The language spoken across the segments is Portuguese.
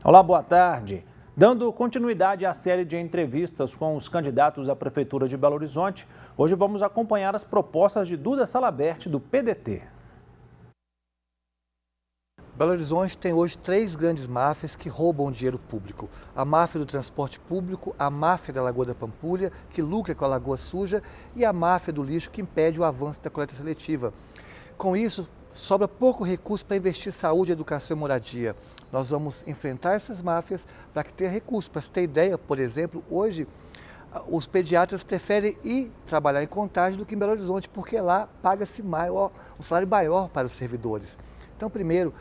Olá, boa tarde. Dando continuidade à série de entrevistas com os candidatos à Prefeitura de Belo Horizonte, hoje vamos acompanhar as propostas de Duda Salabert, do PDT. Belo Horizonte tem hoje 3 grandes máfias que roubam dinheiro público. A máfia do transporte público, a máfia da Lagoa da Pampulha, que lucra com a Lagoa Suja, e a máfia do lixo, que impede o avanço da coleta seletiva. Com isso, sobra pouco recurso para investir em saúde, educação e moradia. Nós vamos enfrentar essas máfias para ter recurso. Para você ter ideia, por exemplo, hoje os pediatras preferem ir trabalhar em Contagem do que em Belo Horizonte, porque lá paga-se um salário maior para os servidores. Então, primeiro,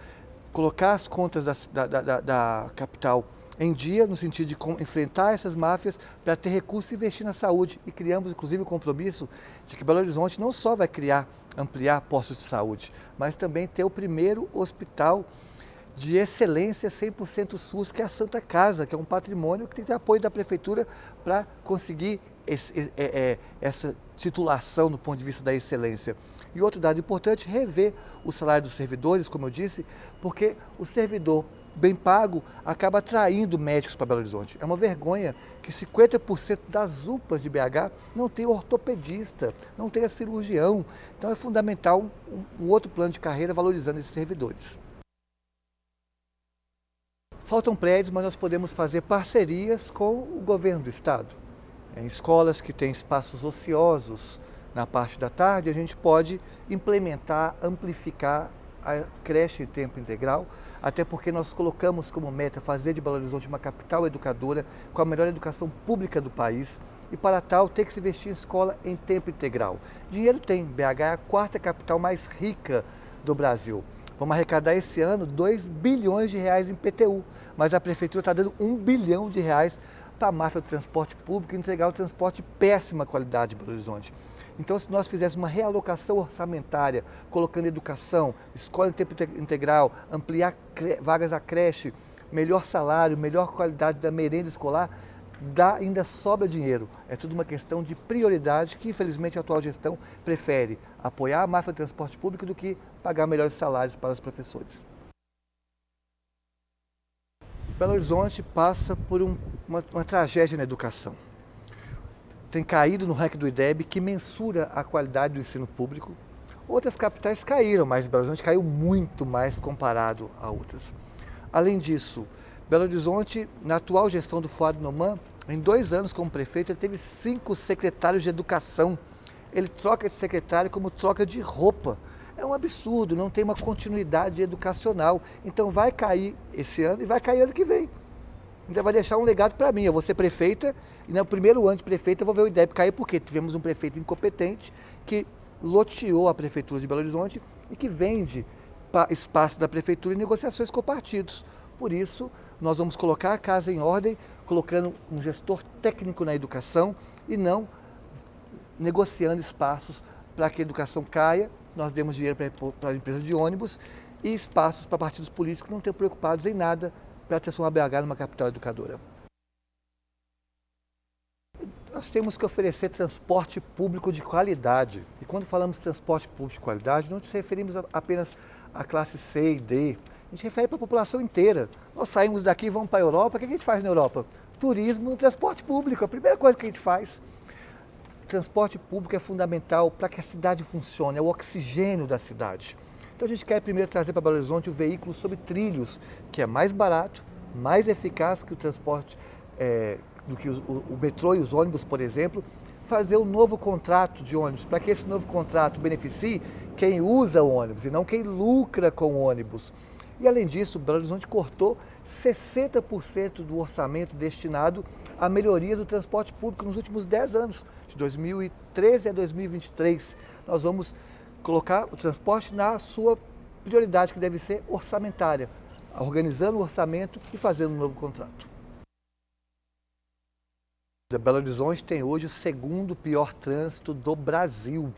colocar as contas da capital em dia, no sentido de enfrentar essas máfias para ter recurso e investir na saúde. E criamos, inclusive, o compromisso de que Belo Horizonte não só vai ampliar postos de saúde, mas também ter o primeiro hospital de excelência 100% SUS, que é a Santa Casa, que é um patrimônio que tem que ter apoio da Prefeitura para conseguir essa titulação do ponto de vista da excelência. E outro dado importante, rever o salário dos servidores, como eu disse, porque o servidor bem pago acaba atraindo médicos para Belo Horizonte. É uma vergonha que 50% das UPAs de BH não tem ortopedista, não tem cirurgião. Então é fundamental um outro plano de carreira valorizando esses servidores. Faltam prédios, mas nós podemos fazer parcerias com o governo do estado. Em escolas que têm espaços ociosos na parte da tarde, a gente pode implementar, amplificar a creche em tempo integral, até porque nós colocamos como meta fazer de Belo Horizonte uma capital educadora com a melhor educação pública do país, e para tal tem que se investir em escola em tempo integral. Dinheiro tem, BH é a 4ª capital mais rica do Brasil. Vamos arrecadar esse ano 2 bilhões de reais em PTU, mas a Prefeitura está dando 1 bilhão de reais para a máfia do transporte público e entregar o transporte de péssima qualidade em Belo Horizonte. Então, se nós fizéssemos uma realocação orçamentária, colocando educação, escola em tempo integral, ampliar vagas à creche, melhor salário, melhor qualidade da merenda escolar, ainda sobra dinheiro. É tudo uma questão de prioridade que, infelizmente, a atual gestão prefere apoiar a máfia do transporte público do que pagar melhores salários para os professores. Belo Horizonte passa por uma tragédia na educação. Tem caído no ranking do IDEB, que mensura a qualidade do ensino público. Outras capitais caíram, mas Belo Horizonte caiu muito mais comparado a outras. Além disso, Belo Horizonte, na atual gestão do Fuad Noman, em 2 anos como prefeito, ele teve 5 secretários de educação. Ele troca de secretário como troca de roupa. É um absurdo, não tem uma continuidade educacional. Então vai cair esse ano e vai cair ano que vem. Então vai deixar um legado para mim. Eu vou ser prefeita e no primeiro ano de prefeita eu vou ver o IDEB cair, porque tivemos um prefeito incompetente que loteou a Prefeitura de Belo Horizonte e que vende espaço da Prefeitura em negociações com partidos. Por isso, nós vamos colocar a casa em ordem, colocando um gestor técnico na educação e não negociando espaços para que a educação caia. Nós demos dinheiro para a empresa de ônibus e espaços para partidos políticos que não estão preocupados em nada para transformar BH numa capital educadora. Nós temos que oferecer transporte público de qualidade. E quando falamos de transporte público de qualidade, não nos referimos apenas à classe C e D. A gente refere para a população inteira. Nós saímos daqui e vamos para a Europa. O que a gente faz na Europa? Turismo no transporte público. A primeira coisa que a gente faz. Transporte público é fundamental para que a cidade funcione, é o oxigênio da cidade. Então a gente quer primeiro trazer para Belo Horizonte o veículo sobre trilhos, que é mais barato, mais eficaz que o transporte, do que o metrô e os ônibus, por exemplo. Fazer um novo contrato de ônibus, para que esse novo contrato beneficie quem usa o ônibus e não quem lucra com o ônibus. E além disso, Belo Horizonte cortou 60% do orçamento destinado a melhorias do transporte público nos últimos 10 anos, de 2013 a 2023. Nós vamos colocar o transporte na sua prioridade, que deve ser orçamentária, organizando o orçamento e fazendo um novo contrato. Belo Horizonte tem hoje o 2º pior trânsito do Brasil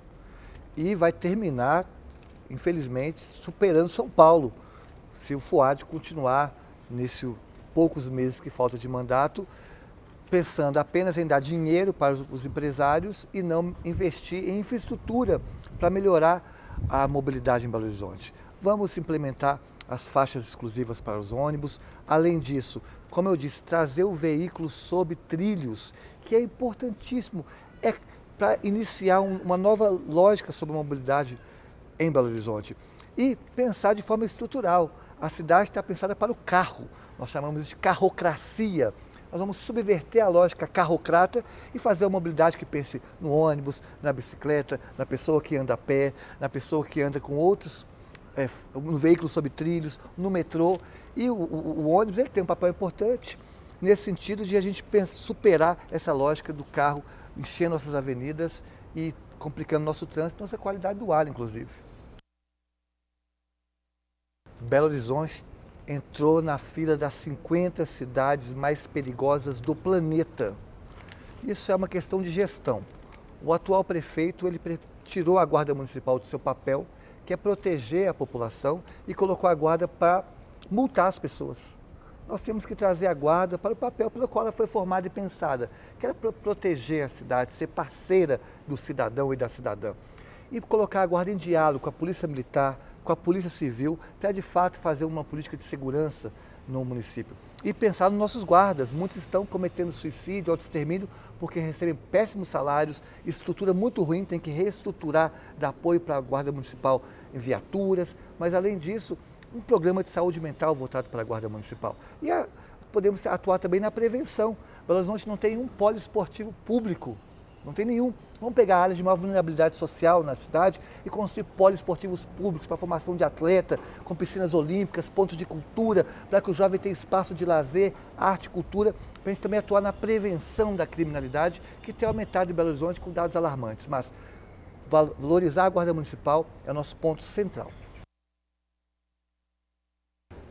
e vai terminar, infelizmente, superando São Paulo, se o Fuad continuar nesses poucos meses que falta de mandato, pensando apenas em dar dinheiro para os empresários e não investir em infraestrutura para melhorar a mobilidade em Belo Horizonte. Vamos implementar as faixas exclusivas para os ônibus. Além disso, como eu disse, trazer o veículo sob trilhos, que é importantíssimo, para iniciar uma nova lógica sobre a mobilidade em Belo Horizonte. E pensar de forma estrutural. A cidade está pensada para o carro, nós chamamos de carrocracia. Nós vamos subverter a lógica carrocrata e fazer uma mobilidade que pense no ônibus, na bicicleta, na pessoa que anda a pé, na pessoa que anda com outros, no veículo sob trilhos, no metrô. E o ônibus ele tem um papel importante nesse sentido de a gente superar essa lógica do carro enchendo nossas avenidas e complicando nosso trânsito, nossa qualidade do ar, inclusive. Belo Horizonte entrou na fila das 50 cidades mais perigosas do planeta. Isso é uma questão de gestão. O atual prefeito ele tirou a Guarda Municipal do seu papel, que é proteger a população, e colocou a Guarda para multar as pessoas. Nós temos que trazer a Guarda para o papel pelo qual ela foi formada e pensada, que era para proteger a cidade, ser parceira do cidadão e da cidadã. E colocar a Guarda em diálogo com a Polícia Militar, com a Polícia Civil, para de fato fazer uma política de segurança no município. E pensar nos nossos guardas, muitos estão cometendo suicídio, autoextermínio, porque recebem péssimos salários, estrutura muito ruim, tem que reestruturar, dar apoio para a Guarda Municipal em viaturas, mas além disso, um programa de saúde mental voltado para a Guarda Municipal. E podemos atuar também na prevenção. Belo Horizonte não tem um polo esportivo público, não tem nenhum. Vamos pegar áreas de maior vulnerabilidade social na cidade e construir poliesportivos públicos para a formação de atleta, com piscinas olímpicas, pontos de cultura, para que o jovem tenha espaço de lazer, arte e cultura, para a gente também atuar na prevenção da criminalidade, que tem aumentado em Belo Horizonte com dados alarmantes. Mas valorizar a Guarda Municipal é o nosso ponto central.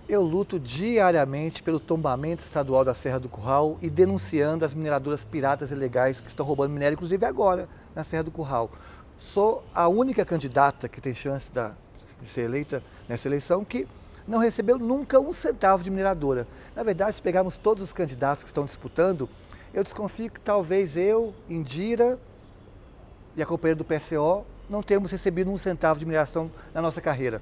Eu luto diariamente pelo tombamento estadual da Serra do Curral e denunciando as mineradoras piratas ilegais que estão roubando minério, inclusive agora, na Serra do Curral. Sou a única candidata que tem chance de ser eleita nessa eleição que não recebeu nunca um centavo de mineradora. Na verdade, se pegarmos todos os candidatos que estão disputando, eu desconfio que talvez eu, Indira e a companheira do PCO não temos recebido um centavo de mineração na nossa carreira.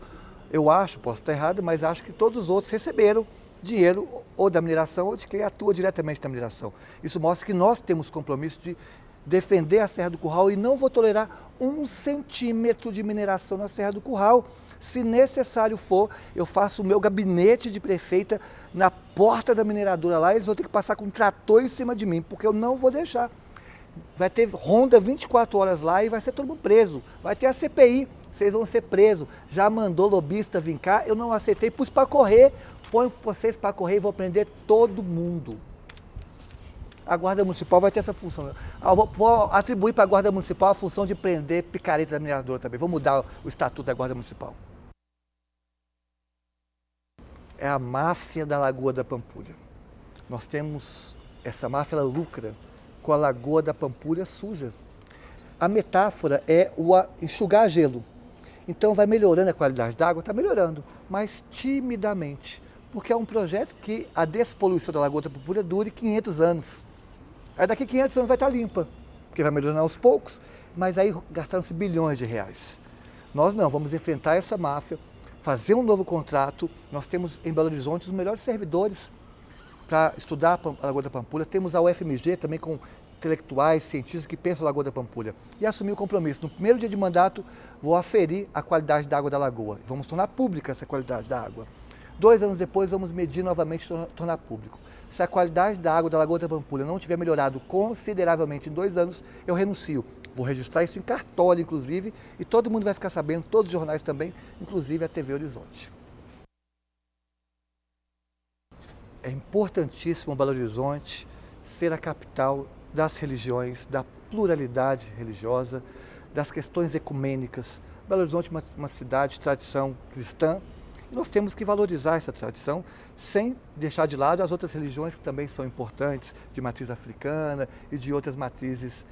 Eu acho, posso estar errado, mas acho que todos os outros receberam dinheiro ou da mineração ou de quem atua diretamente na mineração. Isso mostra que nós temos compromisso de defender a Serra do Curral e não vou tolerar 1 centímetro de mineração na Serra do Curral. Se necessário for, eu faço o meu gabinete de prefeita na porta da mineradora lá, eles vão ter que passar com um trator em cima de mim, porque eu não vou deixar. Vai ter ronda 24 horas lá e vai ser todo mundo preso. Vai ter a CPI, vocês vão ser presos. Já mandou lobista vir cá, eu não aceitei, pus para correr, ponho vocês para correr e vou prender todo mundo. A Guarda Municipal vai ter essa função. Eu vou atribuir para a Guarda Municipal a função de prender picareta da mineradora também. Vou mudar o estatuto da Guarda Municipal. É a máfia da Lagoa da Pampulha. Nós temos, essa máfia ela lucra com a Lagoa da Pampulha suja. A metáfora é o enxugar gelo. Então vai melhorando a qualidade da água, está melhorando, mas timidamente, porque é um projeto que a despoluição da Lagoa da Pampulha dure 500 anos. Aí daqui 500 anos vai estar limpa, porque vai melhorando aos poucos, mas aí gastaram-se bilhões de reais. Nós não, vamos enfrentar essa máfia, fazer um novo contrato. Nós temos em Belo Horizonte os melhores servidores para estudar a Lagoa da Pampulha. Temos a UFMG também com intelectuais, cientistas que pensam na Lagoa da Pampulha. E assumir o compromisso. No primeiro dia de mandato, vou aferir a qualidade da água da lagoa. Vamos tornar pública essa qualidade da água. 2 anos depois, vamos medir novamente e tornar público. Se a qualidade da água da Lagoa da Pampulha não tiver melhorado consideravelmente em 2 anos, eu renuncio. Vou registrar isso em cartório, inclusive, e todo mundo vai ficar sabendo, todos os jornais também, inclusive a TV Horizonte. É importantíssimo Belo Horizonte ser a capital das religiões, da pluralidade religiosa, das questões ecumênicas. Belo Horizonte é uma cidade de tradição cristã e nós temos que valorizar essa tradição sem deixar de lado as outras religiões que também são importantes, de matriz africana e de outras matrizes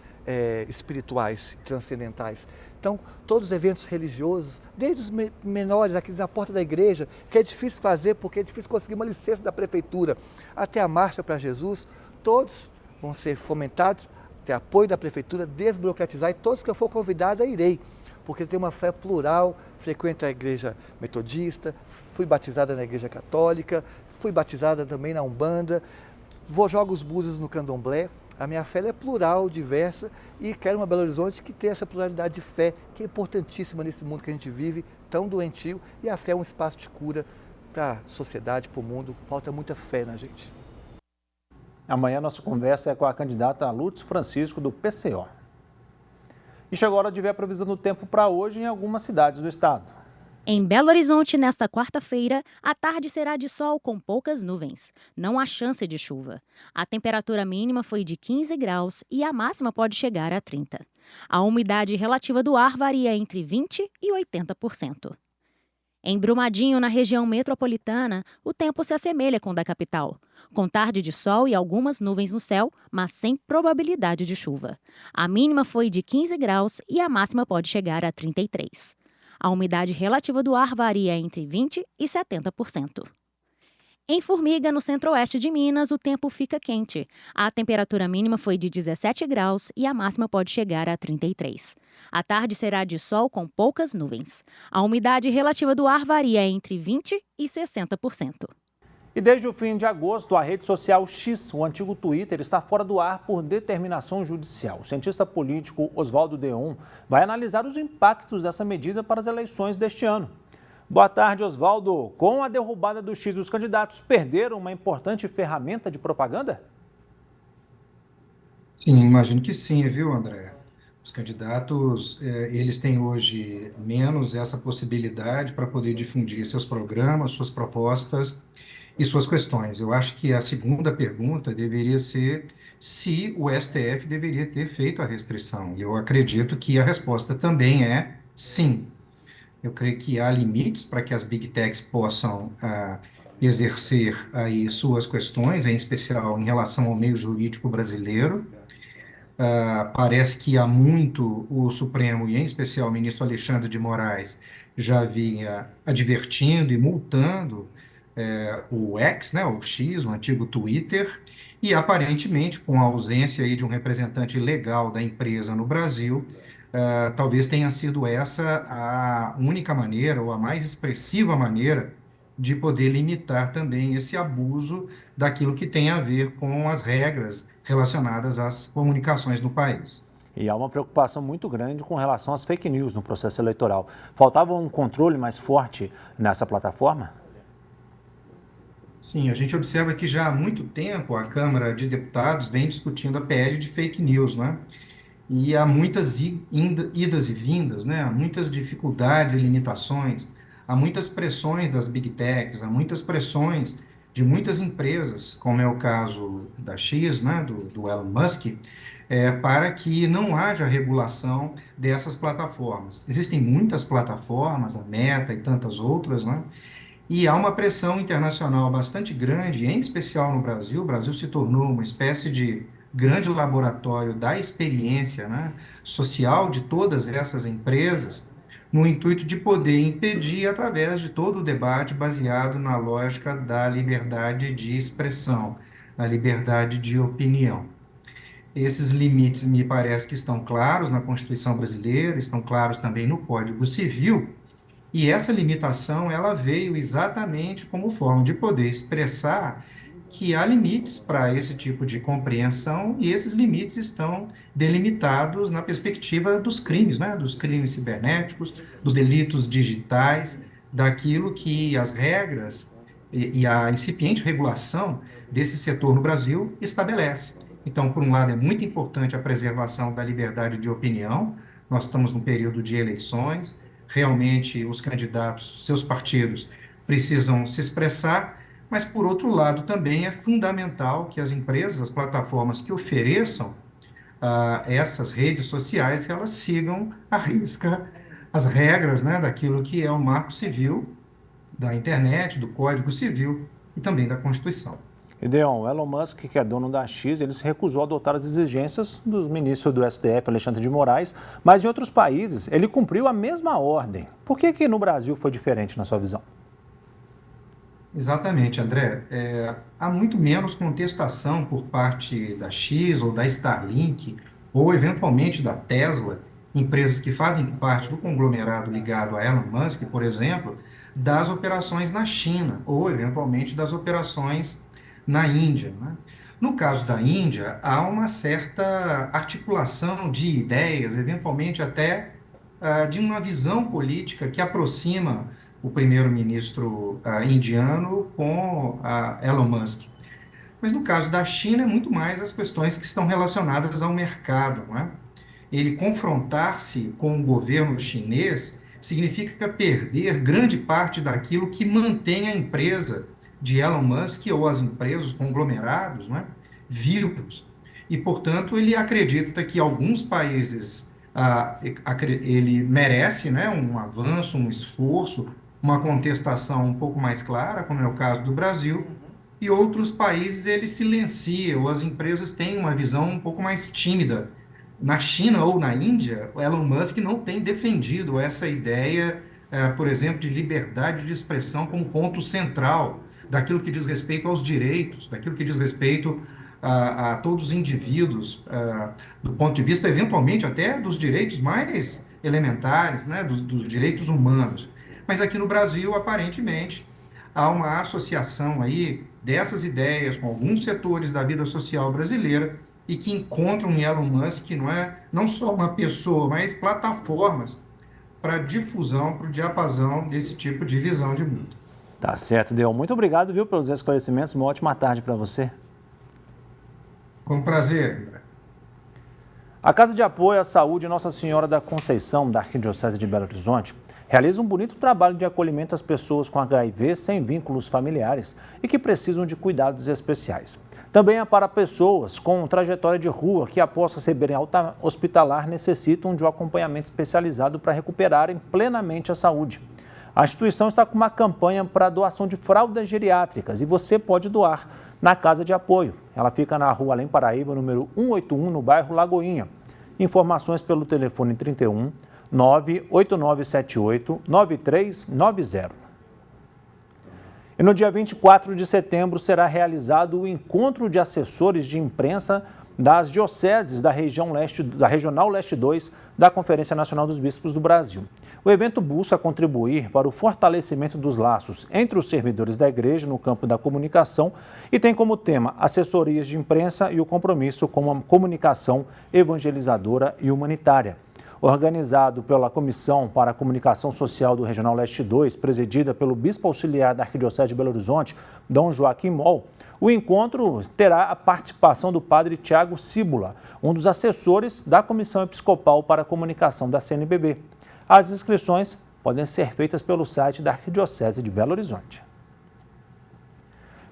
espirituais, transcendentais. Então, todos os eventos religiosos, desde os menores, aqueles na porta da igreja, que é difícil fazer porque é difícil conseguir uma licença da prefeitura, até a Marcha para Jesus, todos vão ser fomentados, ter apoio da prefeitura, desburocratizar, e todos que eu for convidado, eu irei. porque tem uma fé plural, frequenta a igreja metodista, fui batizada na igreja católica, fui batizada também na Umbanda, jogo os búzios no candomblé. A minha fé é plural, diversa, e quero uma Belo Horizonte que tenha essa pluralidade de fé, que é importantíssima nesse mundo que a gente vive, tão doentio, e a fé é um espaço de cura para a sociedade, para o mundo. Falta muita fé na gente. Amanhã nossa conversa é com a candidata Lutz Francisco, do PCO. E chegou a hora de ver a previsão do tempo para hoje em algumas cidades do estado. Em Belo Horizonte, nesta quarta-feira, a tarde será de sol com poucas nuvens. Não há chance de chuva. A temperatura mínima foi de 15 graus e a máxima pode chegar a 30. A umidade relativa do ar varia entre 20% e 80%. Em Brumadinho, na região metropolitana, o tempo se assemelha com o da capital, com tarde de sol e algumas nuvens no céu, mas sem probabilidade de chuva. A mínima foi de 15 graus e a máxima pode chegar a 33. A umidade relativa do ar varia entre 20% e 70%. Em Formiga, no centro-oeste de Minas, o tempo fica quente. A temperatura mínima foi de 17 graus e a máxima pode chegar a 33. A tarde será de sol com poucas nuvens. A umidade relativa do ar varia entre 20% e 60%. E desde o fim de agosto, a rede social X, o antigo Twitter, está fora do ar por determinação judicial. O cientista político Oswaldo Deon vai analisar os impactos dessa medida para as eleições deste ano. Boa tarde, Oswaldo. Com a derrubada do X, os candidatos perderam uma importante ferramenta de propaganda? Sim, imagino que sim, viu, André? Os candidatos, eles têm hoje menos essa possibilidade para poder difundir seus programas, suas propostas e suas questões. Eu acho que a segunda pergunta deveria ser se o STF deveria ter feito a restrição. E eu acredito que a resposta também é sim. Eu creio que há limites para que as Big Techs possam exercer aí suas questões, em especial em relação ao meio jurídico brasileiro. Parece que há muito o Supremo, e em especial o ministro Alexandre de Moraes, já vinha advertindo e multando o X, né, o X, o antigo Twitter, e aparentemente, com a ausência aí de um representante legal da empresa no Brasil, talvez tenha sido essa a única maneira, ou a mais expressiva maneira, de poder limitar também esse abuso daquilo que tem a ver com as regras relacionadas às comunicações no país. E há uma preocupação muito grande com relação às fake news no processo eleitoral. Faltava um controle mais forte nessa plataforma? Sim, a gente observa que já há muito tempo a Câmara de Deputados vem discutindo a PL de fake news, né? E há muitas idas e vindas, né? Há muitas dificuldades e limitações, há muitas pressões das Big Techs, há muitas pressões de muitas empresas, como é o caso da X, né? do Elon Musk, para que não haja regulação dessas plataformas. Existem muitas plataformas, a Meta e tantas outras, né? E há uma pressão internacional bastante grande, em especial no Brasil. O Brasil se tornou uma espécie de grande laboratório da experiência, né, social de todas essas empresas, no intuito de poder impedir, através de todo o debate baseado na lógica da liberdade de expressão, na liberdade de opinião. Esses limites me parece que estão claros na Constituição brasileira, estão claros também no Código Civil. E essa limitação, ela veio exatamente como forma de poder expressar que há limites para esse tipo de compreensão, e esses limites estão delimitados na perspectiva dos crimes, né? Dos crimes cibernéticos, dos delitos digitais, daquilo que as regras e a incipiente regulação desse setor no Brasil estabelece. Então, por um lado, é muito importante a preservação da liberdade de opinião. Nós estamos num período de eleições, realmente os candidatos, seus partidos, precisam se expressar, mas, por outro lado, também é fundamental que as empresas, as plataformas que ofereçam essas redes sociais, elas sigam à risca as regras, né, daquilo que é o Marco Civil da internet, do Código Civil e também da Constituição. Deon, Elon Musk, que é dono da X, ele se recusou a adotar as exigências do ministro do STF, Alexandre de Moraes, mas em outros países ele cumpriu a mesma ordem. Por que no Brasil foi diferente, na sua visão? Exatamente, André. Há muito menos contestação por parte da X ou da Starlink, ou eventualmente da Tesla, empresas que fazem parte do conglomerado ligado a Elon Musk, por exemplo, das operações na China ou, eventualmente, das operações na Índia, né? No caso da Índia, há uma certa articulação de ideias, eventualmente até de uma visão política que aproxima o primeiro-ministro indiano com Elon Musk. Mas no caso da China, é muito mais as questões que estão relacionadas ao mercado, não é? Ele confrontar-se com o governo chinês significa perder grande parte daquilo que mantém a empresa de Elon Musk ou as empresas, os conglomerados, né, vivos. E, portanto, ele acredita que alguns países ele merece, né, um avanço, um esforço, uma contestação um pouco mais clara, como é o caso do Brasil, e outros países ele silencia, ou as empresas têm uma visão um pouco mais tímida. Na China ou na Índia, o Elon Musk não tem defendido essa ideia, por exemplo, de liberdade de expressão como ponto central daquilo que diz respeito aos direitos, daquilo que diz respeito a todos os indivíduos, do ponto de vista, eventualmente, até dos direitos mais elementares, né, dos direitos humanos. Mas aqui no Brasil, aparentemente, há uma associação aí dessas ideias com alguns setores da vida social brasileira e que encontram em Elon Musk não só uma pessoa, mas plataformas para difusão, para o diapasão desse tipo de visão de mundo. Tá certo, Deon. Muito obrigado, viu, pelos esclarecimentos. Uma ótima tarde para você. Com prazer. A Casa de Apoio à Saúde Nossa Senhora da Conceição, da Arquidiocese de Belo Horizonte, realiza um bonito trabalho de acolhimento às pessoas com HIV sem vínculos familiares e que precisam de cuidados especiais. Também é para pessoas com trajetória de rua que, após receberem alta hospitalar, necessitam de um acompanhamento especializado para recuperarem plenamente a saúde. A instituição está com uma campanha para doação de fraldas geriátricas e você pode doar na Casa de Apoio. Ela fica na Rua Além Paraíba, número 181, no bairro Lagoinha. Informações pelo telefone 31 98978 9390. E no dia 24 de setembro será realizado o encontro de assessores de imprensa das dioceses da Regional Leste 2 da Conferência Nacional dos Bispos do Brasil. O evento busca contribuir para o fortalecimento dos laços entre os servidores da igreja no campo da comunicação e tem como tema assessorias de imprensa e o compromisso com uma comunicação evangelizadora e humanitária. Organizado pela Comissão para a Comunicação Social do Regional Leste 2, presidida pelo Bispo Auxiliar da Arquidiocese de Belo Horizonte, Dom Joaquim Moll, o encontro terá a participação do padre Tiago Cíbula, um dos assessores da Comissão Episcopal para a Comunicação da CNBB. As inscrições podem ser feitas pelo site da Arquidiocese de Belo Horizonte.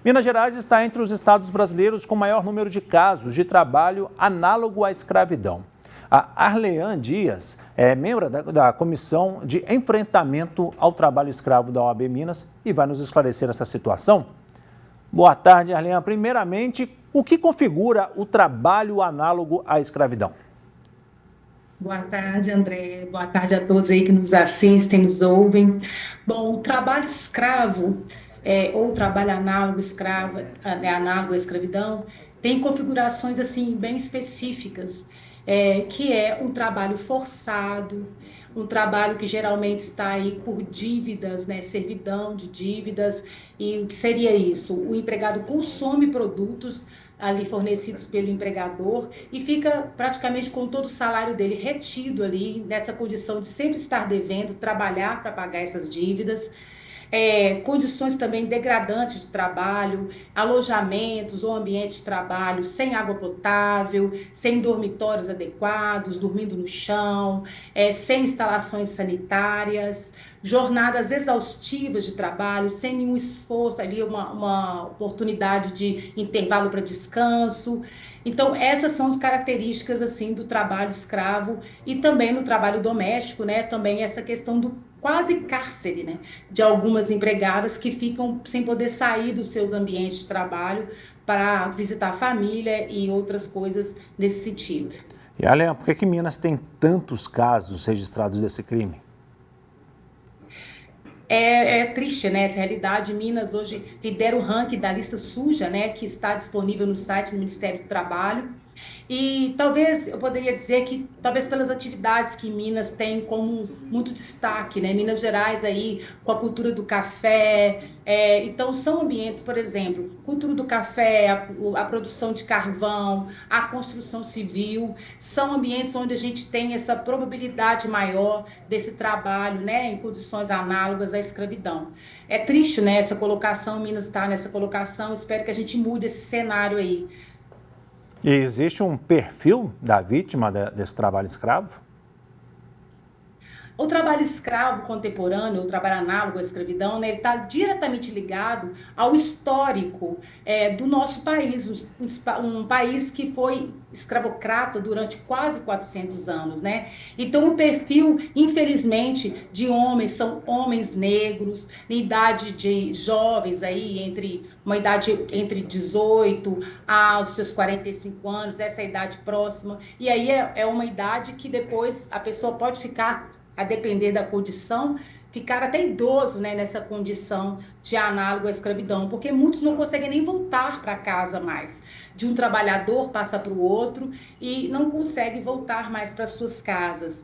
Minas Gerais está entre os estados brasileiros com maior número de casos de trabalho análogo à escravidão. A Arlean Dias é membro da Comissão de Enfrentamento ao Trabalho Escravo da OAB Minas e vai nos esclarecer essa situação. Boa tarde, Arlean. Primeiramente, o que configura o trabalho análogo à escravidão? Boa tarde, André. Boa tarde a todos aí que nos assistem, nos ouvem. Bom, o trabalho escravo, ou trabalho análogo análogo à escravidão, tem configurações assim bem específicas. Que é um trabalho forçado, um trabalho que geralmente está aí por dívidas, né, servidão de dívidas. E o que seria isso? O empregado consome produtos ali fornecidos pelo empregador e fica praticamente com todo o salário dele retido ali, nessa condição de sempre estar devendo, trabalhar para pagar essas dívidas. Condições também degradantes de trabalho, alojamentos ou ambientes de trabalho sem água potável, sem dormitórios adequados, dormindo no chão, sem instalações sanitárias, jornadas exaustivas de trabalho, sem nenhum esforço, ali uma oportunidade de intervalo para descanso. Então, essas são as características assim do trabalho escravo e também no trabalho doméstico, né? Também essa questão do quase cárcere, né? De algumas empregadas que ficam sem poder sair dos seus ambientes de trabalho para visitar a família e outras coisas nesse sentido. E, Arlean, por que Minas tem tantos casos registrados desse crime? É triste, né? Essa realidade. Minas hoje lidera o ranking da lista suja, né? Que está disponível no site do Ministério do Trabalho. E talvez eu poderia dizer que, talvez pelas atividades que Minas tem como muito destaque, né? Minas Gerais aí, com a cultura do café, então são ambientes, por exemplo, cultura do café, a produção de carvão, a construção civil, são ambientes onde a gente tem essa probabilidade maior desse trabalho, né, em condições análogas à escravidão. É triste, né, essa colocação, Minas está nessa colocação, espero que a gente mude esse cenário aí. E existe um perfil da vítima desse trabalho escravo? O trabalho escravo contemporâneo, o trabalho análogo à escravidão, né, ele está diretamente ligado ao histórico do nosso país, um país que foi escravocrata durante quase 400 anos, né? Então, o perfil, infelizmente, de homens são homens negros, em idade de jovens, uma idade entre 18 aos seus 45 anos, essa é a idade próxima, e aí é uma idade que depois a pessoa pode ficar, a depender da condição, ficar até idoso, né, nessa condição de análogo à escravidão, porque muitos não conseguem nem voltar para casa mais. De um trabalhador passa para o outro e não consegue voltar mais para suas casas.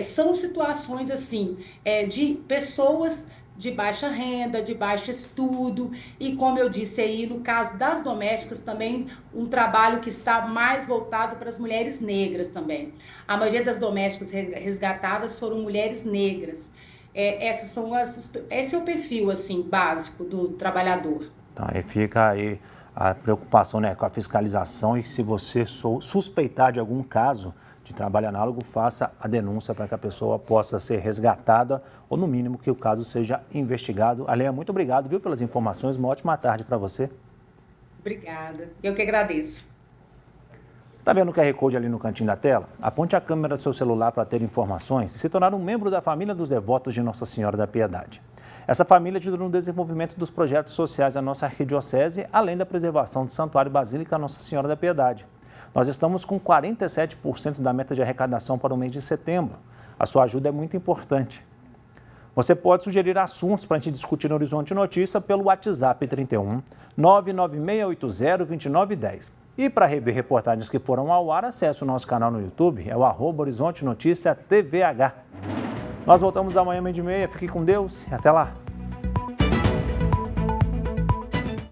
São situações assim, de pessoas de baixa renda, de baixo estudo, e como eu disse aí, no caso das domésticas também, um trabalho que está mais voltado para as mulheres negras também. A maioria das domésticas resgatadas foram mulheres negras. Esse é o perfil assim básico do trabalhador. Então, aí fica aí a preocupação, né, com a fiscalização, e se você suspeitar de algum caso de trabalho análogo, faça a denúncia para que a pessoa possa ser resgatada ou, no mínimo, que o caso seja investigado. Aleia, muito obrigado, viu, pelas informações. Uma ótima tarde para você. Obrigada. Eu que agradeço. Está vendo o QR Code ali no cantinho da tela? Aponte a câmera do seu celular para ter informações e se tornar um membro da família dos devotos de Nossa Senhora da Piedade. Essa família ajuda no desenvolvimento dos projetos sociais da nossa arquidiocese, além da preservação do Santuário Basílica Nossa Senhora da Piedade. Nós estamos com 47% da meta de arrecadação para o mês de setembro. A sua ajuda é muito importante. Você pode sugerir assuntos para a gente discutir no Horizonte Notícia pelo WhatsApp 31 996802910. E para rever reportagens que foram ao ar, acesse o nosso canal no YouTube, é o @Horizonte Notícia TVH. Nós voltamos amanhã, meio-dia e meia. Fique com Deus e até lá.